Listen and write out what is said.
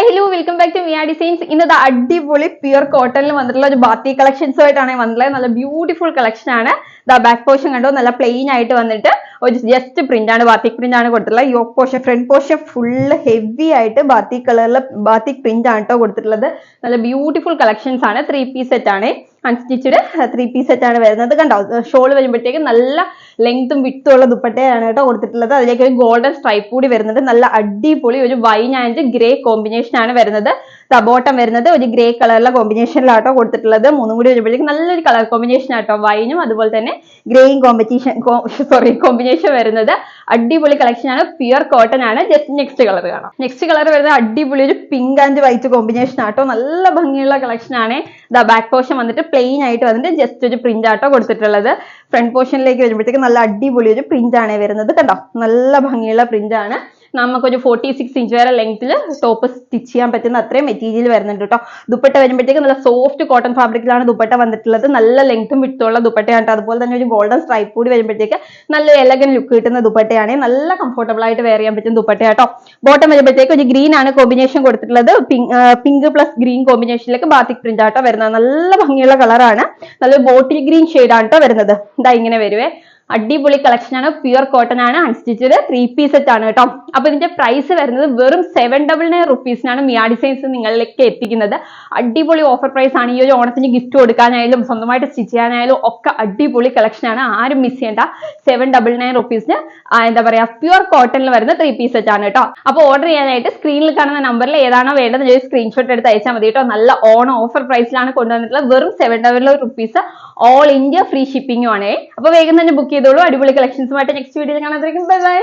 Hello welcome back to Mia designs. ഇന്നത് അടിപൊളി pure കോട്ടണിൽ വന്നിട്ടുള്ള ഒരു ബാത്തി കളക്ഷൻസ് ആയിട്ടാണ് വന്നിട്ടുള്ളത്. നല്ല ബ്യൂട്ടിഫുൾ കളക്ഷൻ ആണ്. ബാക്ക് പോർഷൻ കണ്ടോ, നല്ല പ്ലെയിൻ ആയിട്ട് വന്നിട്ട് ഒരു ജസ്റ്റ് പ്രിന്റ് ആണ്, ബാത്തിക് പ്രിന്റ് ആണ് കൊടുത്തിട്ടുള്ളത്. Yoke portion, front portion full heavy ആയിട്ട് ബാത്തിക് കളറിൽ ബാത്തിക് പ്രിന്റ് ആണ് കേട്ടോ കൊടുത്തിട്ടുള്ളത്. നല്ല ബ്യൂട്ടിഫുൾ കളക്ഷൻസ് ആണ്. 3 പീസ് സെറ്റ് ആണ്, അൺസ്റ്റിച്ചഡ് 3 പീസ് സെറ്റ് ആണ് വരുന്നത്. കണ്ടോ, ഷോൾ വരുമ്പോഴത്തേക്ക് നല്ല ലെങ്തും വിട്ടും ഉള്ള ദുപ്പട്ടയാണ് കേട്ടോ കൊടുത്തിട്ടുള്ളത്. അതിലേക്ക് ഒരു ഗോൾഡൻ സ്ട്രൈപ്പ് കൂടി വരുന്നുണ്ട്. നല്ല അടിപൊളി ഒരു വൈൻ ആൻഡ് ഗ്രേ കോമ്പിനേഷൻ ആണ് വരുന്നത്. ബോട്ടം വരുന്നത് ഒരു ഗ്രേ കളറിലെ കോമ്പിനേഷനിലാട്ടോ കൊടുത്തിട്ടുള്ളത്. മൂന്നും കൂടി വരുമ്പോഴേക്കും നല്ലൊരു കളർ കോമ്പിനേഷൻ ആട്ടോ, വൈനും അതുപോലെ തന്നെ ഗ്രേയും കോമ്പിനേഷൻ വരുന്നത്. അടിപൊളി കളക്ഷൻ ആണ്, പ്യുർ കോട്ടൺ ആണ്. ജസ്റ്റ് നെക്സ്റ്റ് കളർ കാണാം. നെക്സ്റ്റ് കളർ വരുന്നത് അടിപൊളി ഒരു പിങ്ക് ആൻഡ് വൈറ്റ് കോമ്പിനേഷൻ ആട്ടോ, നല്ല ഭംഗിയുള്ള കളക്ഷൻ ആണ്. ബാക്ക് പോർഷൻ വന്നിട്ട് പ്ലെയിൻ ആയിട്ട് വന്നിട്ട് ജസ്റ്റ് ഒരു പ്രിന്റ് ആട്ടോ കൊടുത്തിട്ടുള്ളത്. ഫ്രണ്ട് പോർഷനിലേക്ക് വരുമ്പോഴത്തേക്ക് നല്ല അടിപൊളി ഒരു പ്രിന്റ് ആണ് വരുന്നത്. കണ്ടോ, നല്ല ഭംഗിയുള്ള പ്രിന്റ് ആണ്. നമുക്കൊരു 46 ഇഞ്ച് വരെ ലെങ്ത്തിൽ ടോപ്പ് സ്റ്റിച്ച് ചെയ്യാൻ പറ്റുന്ന അത്രയും മെറ്റീരിയൽ വരുന്നുണ്ട് കേട്ടോ. ദുപ്പട്ട വരുമ്പോഴത്തേക്ക് നല്ല സോഫ്റ്റ് കോട്ടൺ ഫാബ്രിക്കിലാണ് ദുപ്പട്ട വന്നിട്ടുള്ളത്. നല്ല ലെങ്ത്തും വിട്ടുള്ള ദുപ്പട്ടയാണ്. അതുപോലെ തന്നെ ഒരു ഗോൾഡൻ സ്ട്രൈപ്പ് കൂടി വരുമ്പോഴത്തേക്ക് നല്ല എലഗൻ ലുക്ക് കിട്ടുന്ന ദുപ്പട്ടയാണ്. നല്ല കംഫർട്ടബിൾ ആയിട്ട് വെയർ ചെയ്യാൻ പറ്റുന്ന ദുപ്പട്ടയാട്ടോ. ബോട്ടം വരുമ്പോഴത്തേക്ക് ഒരു ഗ്രീൻ ആണ് കോമ്പിനേഷൻ കൊടുത്തിട്ടുള്ളത്. പിങ്ക് പ്ലസ് ഗ്രീൻ കോമ്പിനേഷനിലേക്ക് ബാത്തിക് പ്രിന്റ് ആട്ടോ വരുന്നത്. നല്ല ഭംഗിയുള്ള കളറാണ്. നല്ല ബോട്ടിൽ ഗ്രീൻ ഷെയ്ഡ് ആണ് കേട്ടോ വരുന്നത്. ഇതാ ഇങ്ങനെ വരുവേ. അടിപൊളി കളക്ഷൻ ആണ്, പ്യുർ കോട്ടൺ ആണ്, അൺസ്റ്റിച്ചഡ് 3 പീസ് സെറ്റ് ആണ് കേട്ടോ. അപ്പൊ ഇതിന്റെ പ്രൈസ് വരുന്നത് വെറും 799 റുപ്പീസിനാണ് മിയ ഡിസൈൻസ് നിങ്ങളിലേക്ക് എത്തിക്കുന്നത്. അടിപൊളി ഓഫർ പ്രൈസ് ആണ്. ഈ ഒരു ഓണത്തിന് ഗിഫ്റ്റ് കൊടുക്കാനായാലും സ്വന്തമായിട്ട് സ്റ്റിച്ച് ചെയ്യാനായാലും ഒക്കെ അടിപൊളി കളക്ഷൻ ആണ്. ആരും മിസ് ചെയ്യേണ്ട. 799 റുപ്പീസിന് എന്താ പറയാ, പ്യുർ കോട്ടണിൽ വരുന്ന 3 പീസ് സെറ്റ് ആണ് കേട്ടോ. അപ്പൊ ഓർഡർ ചെയ്യാനായിട്ട് സ്ക്രീനിൽ കാണുന്ന നമ്പറിൽ ഏതാണോ വേണ്ടത് ഒരു സ്ക്രീൻഷോട്ട് എടുത്ത് അയച്ചാൽ മതി കേട്ടോ. നല്ല ഓണം ഓഫർ പ്രൈസിലാണ് കൊണ്ടുവന്നിട്ടുള്ളത്. വെറും 799 റുപ്പീസ്, ഓൾ ഇന്ത്യ ഫ്രീ ഷിപ്പിംഗും ആണ്. അപ്പൊ വേഗം തന്നെ ബുക്ക് ചെയ്തോളൂ. അടിപൊളി കളക്ഷൻസുമായിട്ട് നെക്സ്റ്റ് വീഡിയോയിൽ കാണാതിരിക്കും. Bye bye.